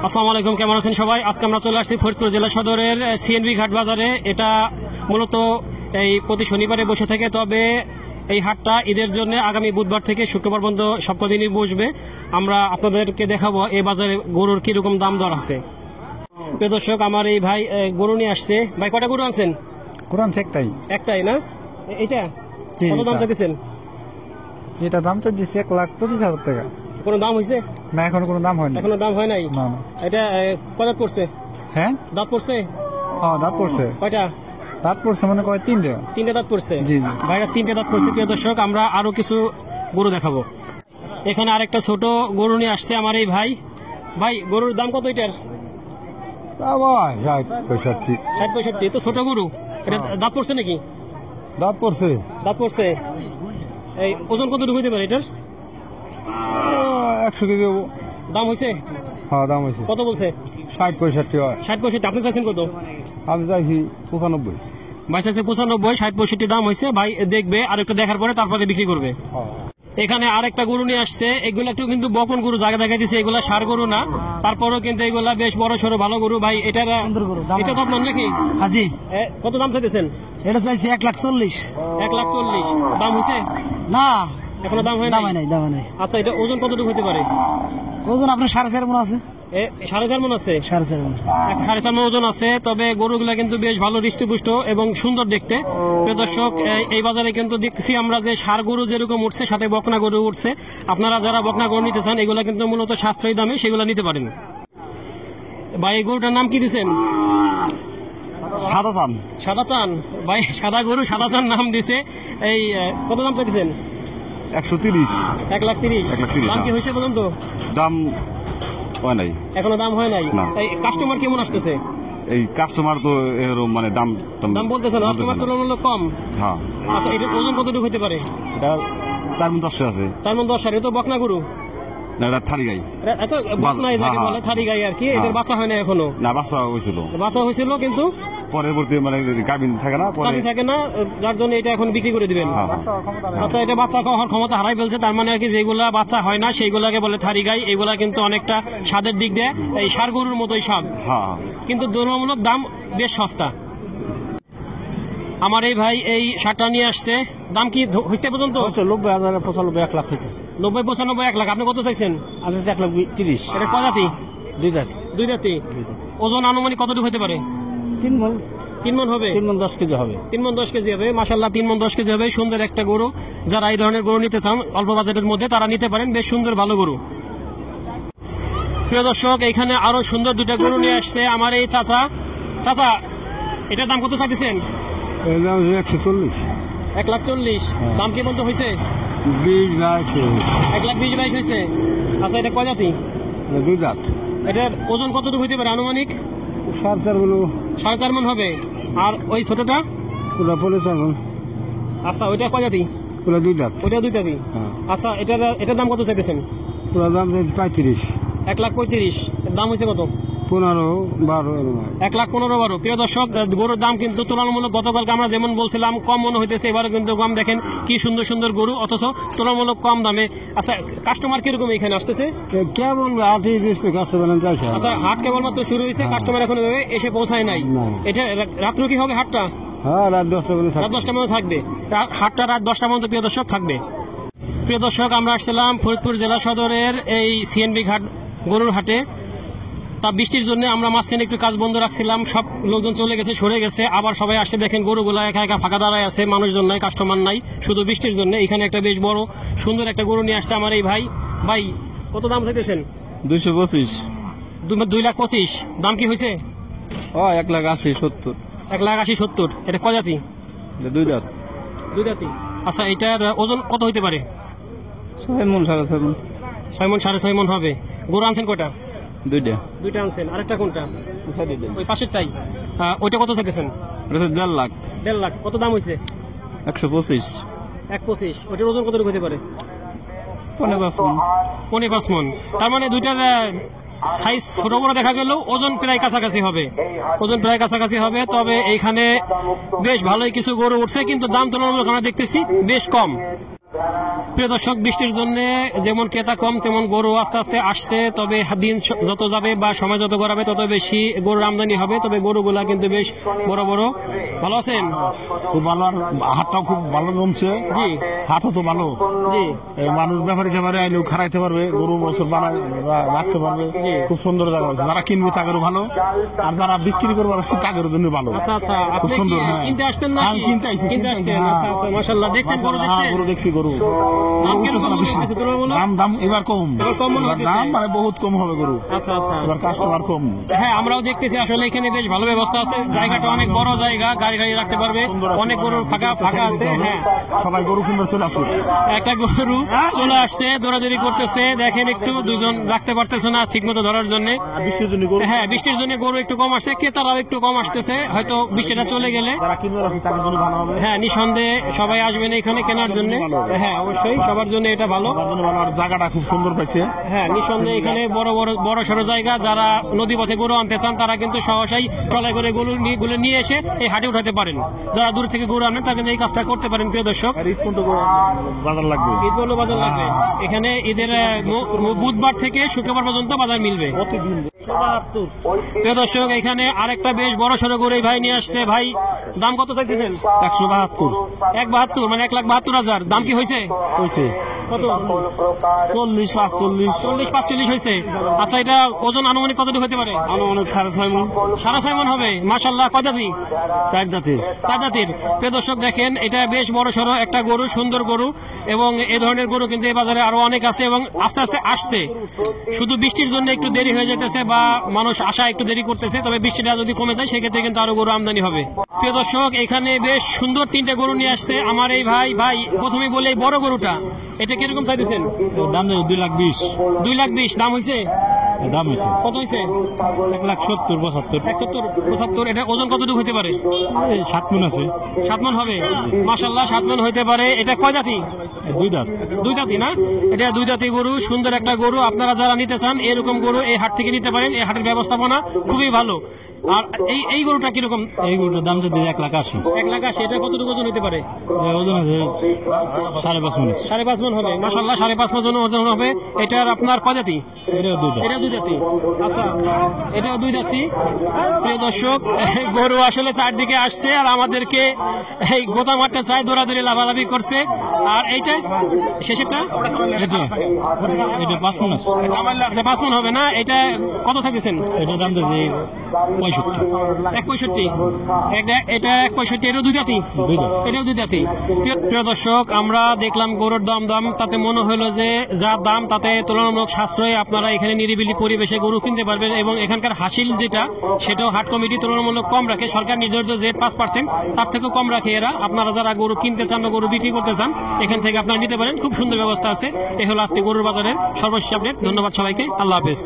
আসসালামু আলাইকুম, কেমন আছেন সবাই? আজকে আমরা চলে আসছি ফরিদপুর জেলা সদরের সিএনবি ঘাট বাজারে। এটা মূলত এই প্রতি শনিবারে বসে থাকে, তবে এই হাটটা ঈদের জন্য আগামী বুধবার থেকে শুক্রবার পর্যন্ত সবকদিনই বসবে। আমরা আপনাদেরকে দেখাবো এই বাজারে গরুর কিরকম দাম দর আছে। প্রিয় দর্শক, আমার এই ভাই গরু নিয়ে আসছে। ভাই কটা গরু আনছেন? কোরআন একটাই একটাই না? এটা কত দাম চাইছেন? এটা দাম তো দিচ্ছে 1,25,000 টাকা। কোনো দাম হয়েছে না, এখনো কোনো দাম হয়নি। এখনো দাম হয় নাই? না না। এটা কত দাঁত পড়ছে? হ্যাঁ, দাঁত পড়ছে? হ্যাঁ দাঁত পড়ছে। কয়টা? দাঁত পড়ছে মনে করে 3টে। 3টে দাঁত পড়ছে? জি জি। ভাইরা 3টে দাঁত পড়ছে। প্রিয় দর্শক, আমরা আরো কিছু গরু দেখাবো। এখানে আরেকটা ছোট গরু নিয়ে আসছে আমার এই ভাই। ভাই গরুর দাম কত এটার? তা ভাই 60-65। 60-65 তো ছোট গরু। এটা দাঁত পড়ছে নাকি? দাঁত পড়ছে। দাঁত পড়ছে। এই ওজন কত হইতে পারে এটার? 100 কেজি হবো। দাম হয়েছে? হ্যাঁ দাম হয়েছে। কত বলছে? 60-65 হয়। 60-65। আপনি চাইছেন কত? আমি চাইছি 95। ভাই চাইছে 95। 60-65 দাম হয়েছে। ভাই দেখবে আর একটু দেখার পরে তারপরে বিক্রি করবে। এখানে আরেকটা গরু নিয়ে আসছে। এগুলা একটু কিন্তু বকন গরু জায়গা দেখা দিচ্ছে, এগুলা ষাঁড় গরু না, তারপরেও কিন্তু এগুলা বেশ বড় সড়ো ভালো গরু। ভাই এটা তো আপনার নাকি? হাজি কত দাম চাইতেছেন? এটা চাইছি 1,40,000। 1,40,000 দাম হয়েছে? না, এখনো দাম হয় নাই? দাম নাই। আচ্ছা, এটা ওজন কতটুকু হতে পারে? ওজন আপনার 4.5 মণ আছে। 4.5 মণ আছে? 4.5 মণ। 4.5 মণ ওজন আছে। তবে গরুগুলা কিন্তু বেশ ভালো হৃষ্টপুষ্ট এবং সুন্দর দেখতে। প্রিয় দর্শক, এই বাজারে কিন্তু দেখছি আমরা যে ষাঁড় গরু যেরকম উঠছে, সাথে বকনা গরু উঠছে। আপনারা যারা বকনা গরু নিতে চান, এগুলা কিন্তু মূলত সাশ্রয়ী দামে সেগুলো নিতে পারেন। ভাই এই গরুটার নাম কি দিচ্ছেন? সাদা চান। সাদা চান। ভাই সাদা গরু সাদা চান নাম দিছে। এই কত দাম চাইছেন? 130। 1,30,000। 1,30,000 দাম কি হয়েছে পর্যন্ত? দাম হয় নাই, এখনো দাম হয় নাই। না। এই কাস্টমার কেমন আসতেছে? এই কাস্টমার তো এরকম মানে দাম দাম বলতেছে না, কাস্টমার তুলনামূলক কম। হ্যাঁ, আচ্ছা, এটার ওজন কতটুকু হতে পারে? এটা 4 মণ 10 আছে। 4 মণ 10। এটা তো বকনা গরু না, এটা থারি গাই। এত বকনা যাকে বলে, থারি গাই আর কি। এটার বাচ্চা হয় না এখনো? না, বাচ্চা হয়েছিল। বাচ্চা হয়েছিল কিন্তু পরবর্তী মানে গাভিন থাকে না, পরে থাকে না, যার জন্য এটা এখন বিক্রি করে দিবেন। আচ্ছা, এটা বাচ্চা হওয়ার ক্ষমতা হারাই ফেলছে, তার মানে আর কি যেগুলা বাচ্চা হয় না সেইগুলাকে বলে থারি গাই। এগুলা কিন্তু অনেকটা স্বাদের দিক দিয়ে এই ষাঁড় গরুর মতোই স্বাদ, হ্যাঁ, কিন্তু তুলনামূলক দাম বেশ সস্তা। আমার এই ভাই এই ষাঁড়টা নিয়ে আসছে। দাম কি হয়েছে পর্যন্ত? 90,000 1 লাখ হয়েছে। 90-95 1 লাখ। আপনি কত চাইছেন? আমি 1,30,000। এটা কয় জাতি? 2 দাঁত। 2 জাতি। ওজন আনুমানিক কতটুকু হতে পারে? 3 মণ। 3 মণ হবে? 3 মণ 10 কেজি হবে। 3 মণ 10 কেজি হবে। মাশাআল্লাহ, 3 মণ 10 কেজি হবে। সুন্দর একটা গরু। যারা এই ধরনের গরু নিতে চান অল্প বাজেটের মধ্যে, তারা নিতে পারেন। বেশ সুন্দর ভালো গরু। প্রিয় দর্শক, এখানে আরো সুন্দর 2টা গরু নিয়ে আসছে আমার এই চাচা। চাচা, এটার দাম কত চাইছেন? 140। 1,40,000। দাম কি বলতে হয়েছে? 20 লাখ। 1,20,000 হয়েছে। আচ্ছা, এটা কয় জাতি? 2 দাঁত। এটার ওজন কতটুকু হইতে পারে আনুমানিক? 4.5 মণ। 4.5 মণ হবে। আর ওই ছোটটা? পুরা 4 মণ। আচ্ছা, ওইটা কয় জাতি? পুরা 2 দাঁত। ওইটা 2 জাতি। আচ্ছা, এটার দাম কত চাইতেছেন? পুরা দাম 35। 1,35,000। দাম হয়েছে কত? 15-12। 1,15,000-12। প্রিয় দর্শক, গরুর দাম কিন্তু তুলনামূলক গতকালকে আমরা যেমন বলছিলাম কম মনে হইতেছে, এবারে কিন্তু কম। দেখেন কি সুন্দর সুন্দর গরু, অথচ তুলনামূলক কম দামে। আচ্ছা, কাস্টমার কিরকম এখানে আসতেছে? কেমন 8-20 কাস্টমার আছে। আচ্ছা, হাট কেবলমাত্র শুরু হয়েছে, কাস্টমার এখন এসে পৌঁছায় নাই। এটা রাত্র কি হবে হাটটা? হ্যাঁ, রাত 10টা পর্যন্ত। রাত 10টার মধ্যে থাকবে হাটটা, রাত 10টা পর্যন্ত প্রিয় দর্শক থাকবে। প্রিয় দর্শক, আমরা আসছিলাম ফরিদপুর জেলা সদরের এই সিএনবি ঘাট গরুর হাটে। তা বৃষ্টির জন্য আমরা মাঝখানে একটু কাজ বন্ধ রাখছিলাম, সব লোকজন চলে গেছে, সরে গেছে, আবার সবাই আসছে। দেখেন গরুগুলা একা একা ফাঁকা দাঁড়ায় আছে, মানুষজন নাই, কাস্টমার নাই, শুধু বৃষ্টির জন্য। এখানে একটা বেশ বড় সুন্দর একটা গরু নিয়ে আসছে আমার এই ভাই। ভাই কত দাম চাইতেছেন? 225। 2,25,000। দাম কি হয়েছে? 1,80,70। 1,80,70। এটা কয় জাতি? 2 দাঁত। 2 জাতি। আচ্ছা, এটার ওজন কত হইতে পারে? 6 মণ 6.5 মণ। 6 মণ 6.5 মণ হবে। গরু আনছেন কয়টা? 2টা। 2টা আনছেন। আরেকটা কোনটা? ওই পাশেরটাই। ওইটা কত চাইতেছেন? 1.5 লাখ। 1.5 লাখ। কত দাম হয়েছে? 125। 1,25,000। ওইটার ওজন কতটুকু হতে পারে? 5.5 মণ। 5.5 মণ। তার মানে দুইটার সাইজ ছোট বড় দেখা গেলেও ওজন প্রায় কাছাকাছি হবে। তবে এইখানে বেশ ভালোই কিছু গরু উঠছে, কিন্তু দাম তুলনামূলক আমরা দেখতেছি বেশ কম। প্রিয় দর্শক, বৃষ্টির জন্য যেমন ক্রেতা কম তেমন গরু আস্তে আস্তে আসছে। তবে দিন যত যাবে বা সময় যত গড়াবে তত বেশি গরুর আমদানি হবে। তবে গরুগুলা কিন্তু বেশ বড় বড়। ভালো আছেন? খুব ভালো, আর হাটটাও খুব ভালো জমছে। জি হাটও তো ভালো, জি এই মানুষ ব্যাপারী ট্যাপারে আইলেও খারাইতে পারবে, গরু বছর বানায় রাখতে পারবে। জি। খুব সুন্দর জায়গা আছে, যারা কিনবে তাদেরও ভালো, আর যারা বিক্রি করবে তাদের জন্য ভালো। আচ্ছা আচ্ছা, খুব আপনি কি সুন্দর। হ্যাঁ, কিনতে আসছেন না? আমি কিনতে আইছি, কিনতে আসছেন? হ্যাঁ। আচ্ছা আচ্ছা, মাশাআল্লাহ। দেখছেন গরু? হ্যাঁ, দেখছেন গরু দেখছি, গরু দাম গরু কিরকম উঠতেছে না বেশি। আছে তুলনামূলক? দাম এবার কম, এবার কম মনে হইতেছে। দাম মানে বহুত কম হবে গরু, আচ্ছা আচ্ছা, এবার কাস্টমার কম। হ্যাঁ আমরাও দেখতেছি আসলে এখানে বেশ ভালো ব্যবস্থা আছে। জায়গাটা অনেক বড় জায়গা, গাড়ি গাড়ি রাখতে পারবে। অনেক গরু ফাঁকা ফাঁকা আছে। হ্যাঁ, সবাই গরু কিনবে চলে আসুক। একটা গরু চলে আসছে, দৌড়াদৌড়ি করতেছে। দেখেন একটু দুজন রাখতে পারতেছে না ঠিক মতো ধরার জন্য। বৃষ্টির জন্য গরু, হ্যাঁ, বৃষ্টির জন্য গরু একটু কম আসছে, ক্রেতারাও একটু কম আসতেছে। হয়তো বৃষ্টিটা চলে গেলে যারা কিনবে তাদের জন্য ভালো হবে। হ্যাঁ নিঃসন্দেহে সবাই আসবেন এখানে কেনার জন্য। হ্যাঁ অবশ্যই সবার জন্য এটা ভালো। তাদের জন্য ভালো, আর জায়গাটা খুব সুন্দর পাইছে। হ্যাঁ নিঃসন্দেহে এখানে বড় সড়ো জায়গা। যারা নদী পথে গরু আনতে চান তারা কিন্তু সহসাই ট্রলায় করে গরু নিয়ে এসে এই হাটে উঠাতে পারেন। যারা দূর থেকে গরু আনেন তারা কিন্তু এই কাজটা করতে পারেন। প্রিয় দর্শক, আর ঈদ পর্যন্ত বাজার লাগবে। ঈদ বললো বাজার লাগবে। এখানে ঈদের বুধবার থেকে শুক্রবার পর্যন্ত বাজার মিলবে। প্রতিদিন প্রিয় দর্শক, এখানে আরেকটা বেশ বড় সড়ো গরু এই ভাই নিয়ে আসছে। ভাই দাম কত চাইতেছেন? 172 172, মানে 1,72,000। দাম কি হয়েছে? হয়েছে, কত? 40 45 40-45 হয়েছে। আচ্ছা, এটা ওজন আনুমানিক কতটুকু হতে পারে? অনেক 6.5 মণ, 6.5 মণ হবে। মাশাআল্লাহ। কয় দাঁতি? 4 দাঁতের। 4 দাঁতের। প্রিয় দর্শক দেখেন, এটা বেশ বড় সড়ো একটা গরু, সুন্দর গরু। এবং এই ধরনের গরু কিন্তু এই বাজারে আরো অনেক আছে এবং আস্তে আস্তে আসছে। শুধু বৃষ্টির জন্য একটু দেরি হয়ে যেতেছে বা মানুষ আসা একটু দেরি করতেছে। তবে বৃষ্টিটা যদি কমে যায় সেক্ষেত্রে কিন্তু আরো গরু আমদানি হবে। প্রিয় দর্শক, এখানে বেশ সুন্দর 3টে গরু নিয়ে আসছে আমার এই ভাই। ভাই প্রথমে বলে এই বড় গরুটা এটা কিরকম চাইতেছেন? দাম 2,20,000। 2,20,000 দাম হয়েছে? দাম হয়েছে কত হয়েছে? 1,70,000 75। 71-75। এটা ওজন কতটুকু হতে পারে? 7 মণ আছে। 7 মণ হবে। মাশাআল্লাহ, 7 মণ হইতে পারে। এটা কয় দাঁতি? 2 দাঁত। 2 দাঁতি না? এটা 2 দাঁতি গরু, সুন্দর একটা গরু। আপনারা যারা নিতে চান এরকম গরু এই হাট থেকে নিতে পারেন। এই হাটের ব্যবস্থাপনা খুবই ভালো। আর এই গরুটা কিরকম? এই গরুটার দাম যদি 1,80,000। 1,80,000। এটা কতটুকু ওজন হতে পারে? ওজন আছে 5.5 মণ। 5.5 মণ হবে। মাশাআল্লাহ, 5.5 মণ ওজন হবে। এটার আপনার কয় দাঁতি? এটা 2 দাঁত। এটা 2 দাঁতি। আচ্ছা, এটাও 2 দাঁতি। প্রিয় দর্শক, গরু আসলে চারদিকে আসছে আর আমাদেরকে এই গোতা মারতে চায়, দৌড়াদৌড়ি লাভালাভি করছে। আর এইটা শেষেরটা এটা 5 মণ আছে। এটা 5 মণ হবে না? এটা কত চাইতেছেন? এটা দাম দিয়েছে 65। 1.65। এটা 1.65। এটাও 2 দাঁতি। এটাও 2 দাঁতি। প্রিয় দর্শক, আমরা দেখলাম গরুর দাম, তাতে মনে হলো যে যা দাম তাতে তুলনামূলক সাশ্রয়ে আপনারা এখানে নিরিবিলি পরিবেশে গরু কিনতে পারবেন। এবং এখানকার হাসিল যেটা, সেটাও হাট কমিটি তুলনামূলক কম রাখে। সরকার নির্ধারিত যে 5%, তার থেকেও কম রাখে এরা। আপনারা যারা গরু কিনতে চান বা গরু বিক্রি করতে চান এখান থেকে আপনারা নিতে পারেন। খুব সুন্দর ব্যবস্থা আছে। এই হলো আজকে গরুর বাজারের সর্বশেষ আপডেট। ধন্যবাদ সবাইকে। আল্লাহ হাফেজ।